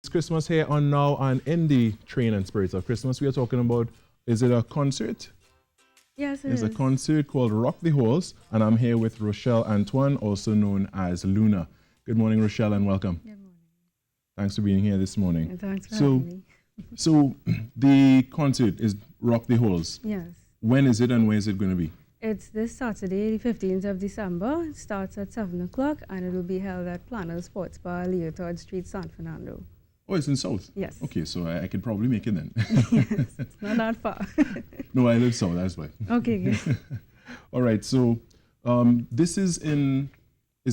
Christmas here on Now, and in the Train and Spirits of Christmas, we are talking about, is it a concert? Yes, It's a concert called Rock the Halls, and I'm here with Rochelle Antoine, also known as Luna. Good morning, Rochelle, and welcome. Good morning. Thanks for being here this morning. And thanks for having me. So the concert is Rock the Halls. Yes. When is it and where is it going to be? It's this Saturday, the 15th of December. It starts at 7 o'clock and it will be held at Planners Sports Bar, Leotard Street, San Fernando. Oh, it's in South? Yes. Okay, so I could probably make it then. Yes, it's not that far. No, I live South, that's why. Okay, good. All right, so is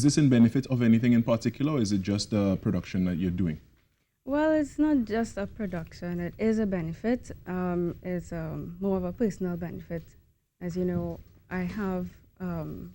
this in benefit of anything in particular, or is it just a production that you're doing? Well, it's not just a production. It is a benefit. It's more of a personal benefit. As you know, I have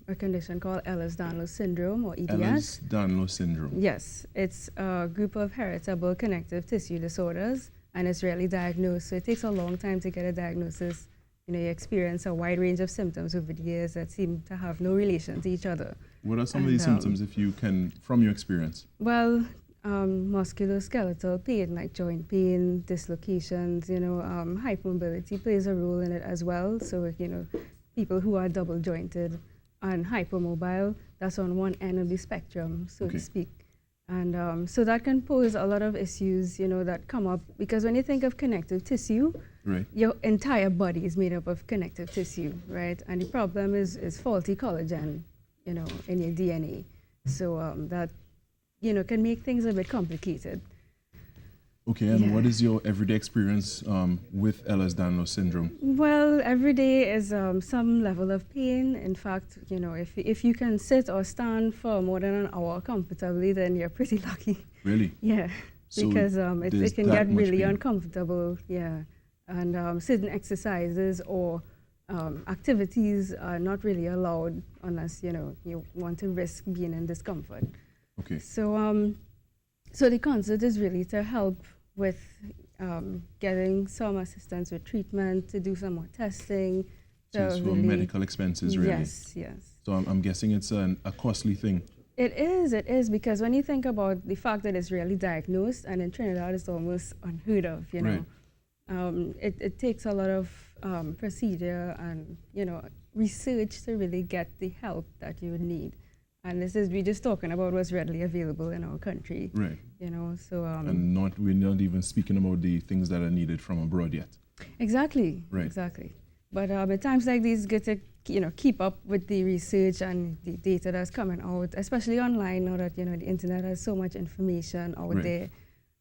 a condition called Ehlers-Danlos syndrome, or EDS. Ehlers-Danlos syndrome. Yes, it's a group of heritable connective tissue disorders, and it's rarely diagnosed. So it takes a long time to get a diagnosis. You know, you experience a wide range of symptoms over the years that seem to have no relation to each other. What are some of these symptoms, if you can, from your experience? Well, musculoskeletal pain, like joint pain, dislocations, hypermobility plays a role in it as well. So, people who are double jointed and hypermobile, that's on one end of the spectrum, so to speak. And so that can pose a lot of issues, that come up, because when you think of connective tissue, right, your entire body is made up of connective tissue, right? And the problem is faulty collagen, in your DNA. So that can make things a bit complicated. Okay, and what is your everyday experience with Ehlers-Danlos syndrome? Well, every day is some level of pain. In fact, if you can sit or stand for more than an hour comfortably, then you're pretty lucky. Really? Yeah, so because it can get really uncomfortable, yeah. And certain exercises or activities are not really allowed unless, you want to risk being in discomfort. Okay. So, so the concert is really to help with getting some assistance with treatment, to do some more testing. So it's for medical expenses, really? Yes, yes. So I'm guessing it's a costly thing. It is, because when you think about the fact that it's rarely diagnosed, and in Trinidad it's almost unheard of, Right. It takes a lot of procedure and, research to really get the help that you would need. And we're just talking about what's readily available in our country. Right. So. And we're not even speaking about the things that are needed from abroad yet. Exactly. Right. Exactly. But at times like these, good to, keep up with the research and the data that's coming out, especially online now that, the internet has so much information out there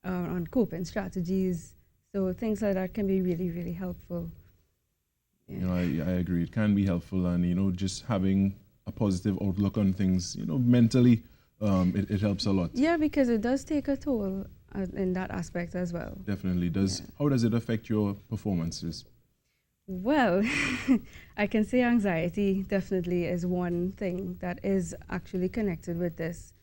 on coping strategies. So things like that can be really, really helpful. Yeah. I agree. It can be helpful, and, just having a positive outlook on things, mentally, it helps a lot. Yeah, because it does take a toll in that aspect as well. Definitely does. Yeah. How does it affect your performances? Well, I can say anxiety definitely is one thing that is actually connected with this.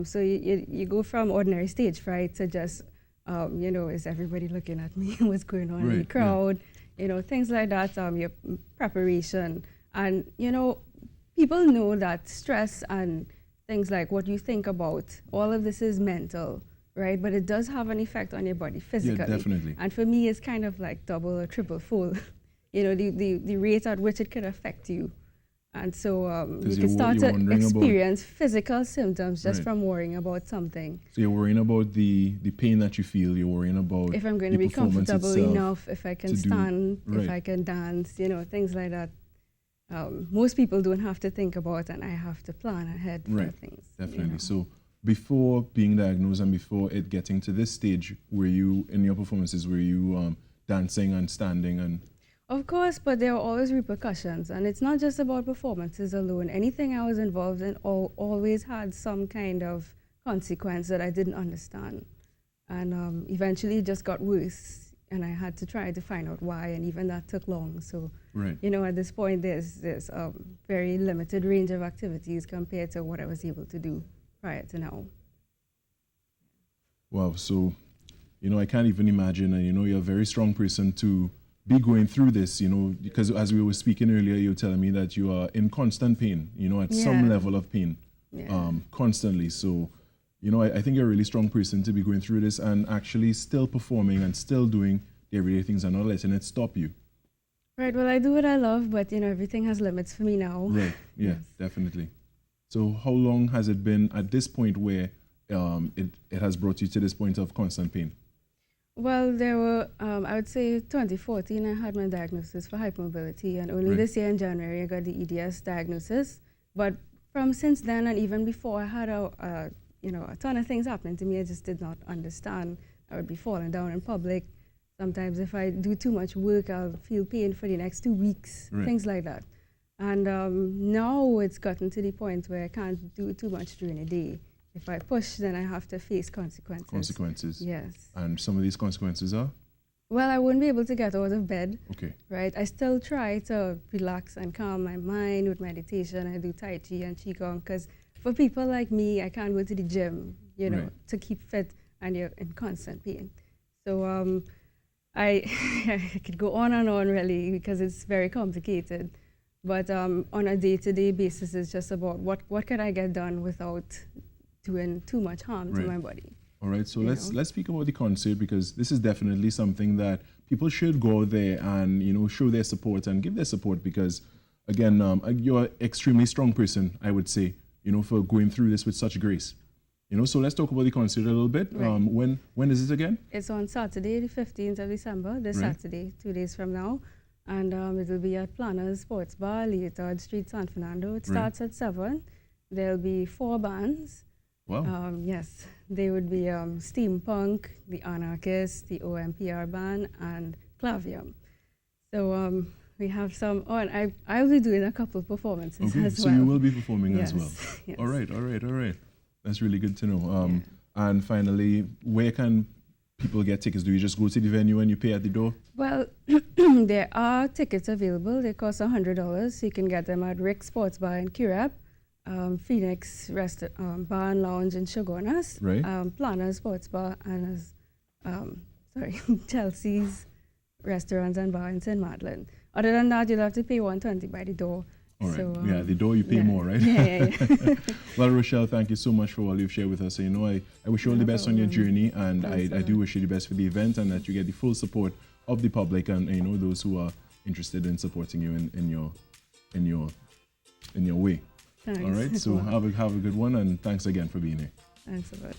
So you go from ordinary stage fright to just, is everybody looking at me? What's going on in the crowd? Yeah. Things like that, your preparation. And, people know that stress and things like what you think about, all of this is mental, right? But it does have an effect on your body physically. Yeah, definitely. And for me, it's kind of like double or triple fold, the rate at which it could affect you. And so you can start to experience physical symptoms just from worrying about something. So you're worrying about the pain that you feel, you're worrying about if I'm going to be comfortable enough, if I can stand, if I can dance, things like that. Most people don't have to think about, and I have to plan ahead for things. Definitely. So before being diagnosed and before it getting to this stage, were you, in your performances, were you dancing and standing and... Of course, but there are always repercussions, and it's not just about performances alone. Anything I was involved in always had some kind of consequence that I didn't understand. And eventually it just got worse, and I had to try to find out why, and even that took long. So, at this point, there's a very limited range of activities compared to what I was able to do prior to now. Wow, so, I can't even imagine, and you're a very strong person to be going through this, because as we were speaking earlier, you were telling me that you are in constant pain, at some level of pain, constantly. So you know, I think you're a really strong person to be going through this and actually still performing and still doing the everyday things and not letting it stop you. Right. Well, I do what I love, but you know, everything has limits for me now. Right. Yeah, Yes. definitely. So how long has it been at this point where it has brought you to this point of constant pain? Well, there were, I would say 2014, I had my diagnosis for hypermobility, and only Right. this year in January, I got the EDS diagnosis. But from since then and even before, I had a ton of things happening to me I just did not understand. I would be falling down in public. Sometimes if I do too much work, I'll feel pain for the next 2 weeks, Right. things like that. And now it's gotten to the point where I can't do too much during the day. If I push, then I have to face consequences. Consequences. Yes. And some of these consequences are? Well, I wouldn't be able to get out of bed, Okay. right? I still try to relax and calm my mind with meditation. I do Tai Chi and Qigong because for people like me, I can't go to the gym, you know, Right. to keep fit, and you're in constant pain. So I, I could go on and on really because it's very complicated. But on a day-to-day basis, it's just about what can I get done without doing too much harm to Right. my body. All right, so You let's know? speak about the concert because this is definitely something that people should go there and show their support and give their support because again you're an extremely strong person, I would say, for going through this with such grace. So let's talk about the concert a little bit. Right. When is it again? It's on Saturday, the 15th of December, this Right. Saturday, 2 days from now. And it will be at Planners Sports Bar, Leotard Street, San Fernando. It starts at 7. There'll be 4 bands. Wow. Yes, they would be Steampunk, the Anarchists, the OMPR band, and Clavium. So we have some, and I'll be doing a couple performances Okay, as so well. you will be performing Yes, as well. yes. All right. That's really good to know. And finally, where can people get tickets? Do you just go to the venue and you pay at the door? Well, there are tickets available. They cost $100. You can get them at Rick's Sports Bar in Curab, Phoenix Bar and Lounge in Shogunas, Right. Planners Sports Bar, and Chelsea's Restaurants and Bar in St. Madeleine. Other than that, you'll have to pay $120 by the door. All right. So, Yeah, the door you pay yeah. more, right? Yeah. Well, Rochelle, thank you so much for all you've shared with us. So, I wish you all No the best on your problem. journey, and Thanks a I do lot. wish you the best for the event and that you get the full support of the public and those who are interested in supporting you in your way. Thanks. All right. So have a good one, and thanks again for being here. Thanks a lot.